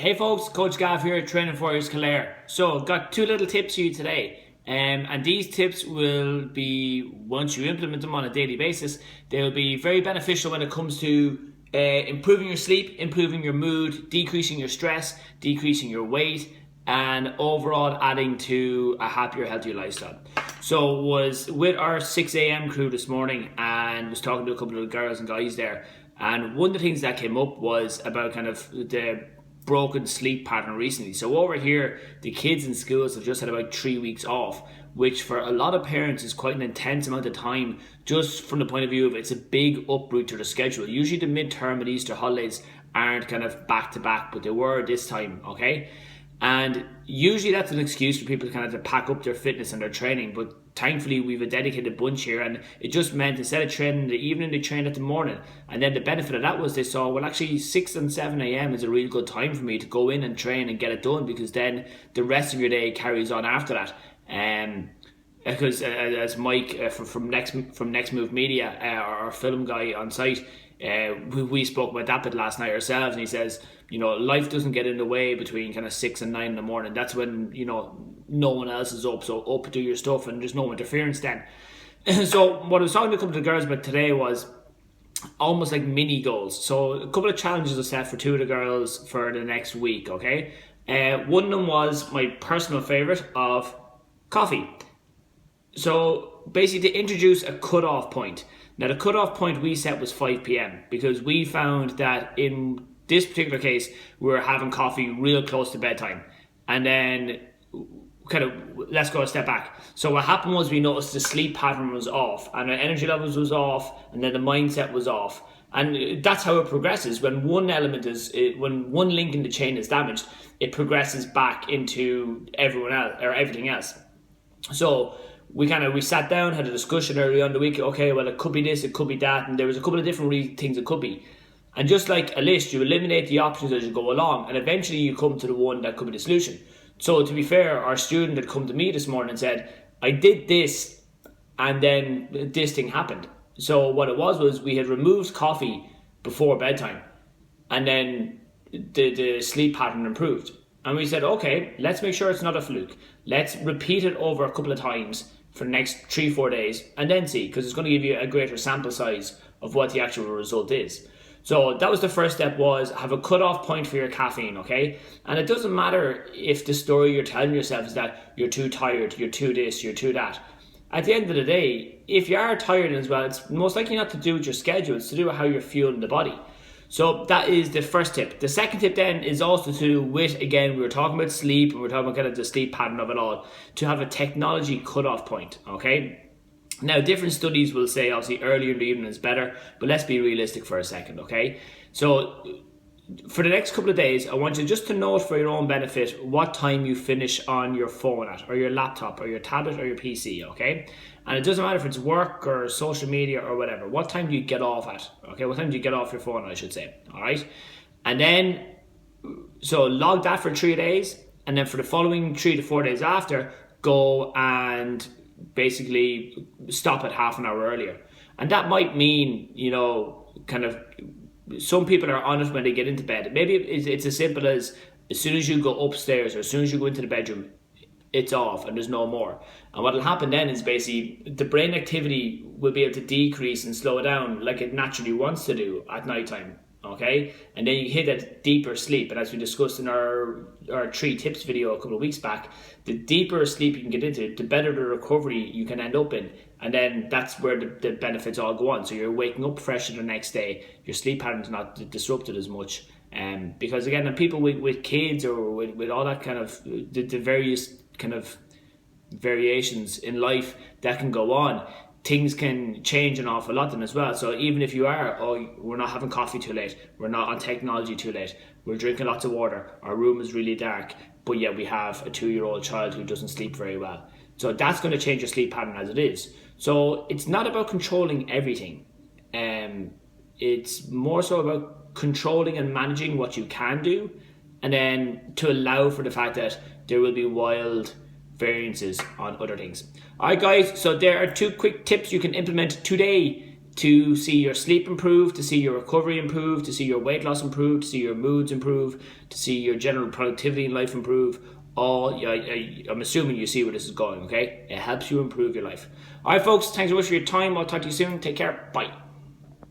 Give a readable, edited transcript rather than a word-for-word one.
Hey folks, Coach Gav here, Training for Kildare. So, got two little tips for you today. And these tips will be, once you implement them on a daily basis, they'll be very beneficial when it comes to improving your sleep, improving your mood, decreasing your stress, decreasing your weight, and overall adding to a happier, healthier lifestyle. So, was with our 6 a.m. crew this morning and was talking to a couple of girls and guys there. And one of the things that came up was about kind of the broken sleep pattern recently. So over here, the kids in schools have just had about 3 weeks off, which for a lot of parents is quite an intense amount of time, just from the point of view of it's a big uproot to the schedule. Usually the midterm and Easter holidays aren't kind of back to back, but they were this time, okay? And usually that's an excuse for people to kind of to pack up their fitness and their training, but thankfully we've a dedicated bunch here, and it just meant instead of training in the evening, they trained at the morning. And then the benefit of that was they saw, well, actually 6 and 7 a.m. is a really good time for me to go in and train and get it done, because then the rest of your day carries on after that. Because as Mike from Next Move Media, our film guy on site, we spoke about that bit last night ourselves, and he says, you know, life doesn't get in the way between kind of 6 and 9 in the morning. That's when, you know, no one else is up, so up, do your stuff, and there's no interference then. So what I was talking to a couple of girls about today was almost like mini goals. So a couple of challenges I set for two of the girls for the next week, okay? One of them was my personal favourite of coffee. So basically to introduce a cut-off point. Now the cut-off point we set was 5 p.m. because we found that in this particular case, we were having coffee real close to bedtime. And then kind of, let's go a step back. So what happened was we noticed the sleep pattern was off and our energy levels was off, and then the mindset was off. And that's how it progresses. When one element when one link in the chain is damaged, it progresses back into everyone else or everything else. So we sat down, had a discussion early on the week. Okay, well, it could be this, it could be that, and there was a couple of different things it could be. And just like a list, you eliminate the options as you go along, and eventually you come to the one that could be the solution. So to be fair, our student had come to me this morning and said, I did this, and then this thing happened. So what it was we had removed coffee before bedtime, and then the sleep pattern improved. And we said, okay, let's make sure it's not a fluke. Let's repeat it over a couple of times for the next 3-4 days, and then see, because it's going to give you a greater sample size of what the actual result is. So that was the first step, was have a cut-off point for your caffeine, okay? And it doesn't matter if the story you're telling yourself is that you're too tired, you're too this, you're too that. At the end of the day, if you are tired as well, it's most likely not to do with your schedule, it's to do with how you're fueling the body. So that is the first tip. The second tip then is also to do with, again, we were talking about sleep, and we were talking about kind of the sleep pattern of it all, to have a technology cut-off point, okay? Now, different studies will say obviously earlier in the evening is better, but let's be realistic for a second, okay? So for the next couple of days, I want you just to note for your own benefit what time you finish on your phone at, or your laptop, or your tablet, or your PC, okay? And it doesn't matter if it's work or social media or whatever. What time do you get off at, okay? What time do you get off your phone, I should say, all right? And then, so log that for 3 days, and then for the following 3 to 4 days after, go and basically stop it half an hour earlier. And that might mean, you know, kind of, some people are on it when they get into bed. Maybe it's as simple as soon as you go upstairs or as soon as you go into the bedroom, it's off and there's no more. And what will happen then is basically the brain activity will be able to decrease and slow down like it naturally wants to do at nighttime, okay? And then you hit a deeper sleep. And as we discussed in our 3 tips video a couple of weeks back, the deeper sleep you can get into, the better the recovery you can end up in. And then that's where the benefits all go on. So you're waking up fresher the next day, your sleep pattern's not disrupted as much. Because again, and people with kids or with all that kind of, the various kind of variations in life that can go on, things can change an awful lot then as well. So even if you are, we're not having coffee too late, we're not on technology too late, we're drinking lots of water, our room is really dark, but yet we have a 2-year-old child who doesn't sleep very well. So that's going to change your sleep pattern as it is. So it's not about controlling everything. It's more so about controlling and managing what you can do, and then to allow for the fact that there will be wild variances on other things. Alright guys, so there are 2 quick tips you can implement today to see your sleep improve, to see your recovery improve, to see your weight loss improve, to see your moods improve, to see your general productivity in life improve. I'm assuming you see where this is going, okay? It helps you improve your life. All right, folks, thanks so much for your time. I'll talk to you soon. Take care. Bye.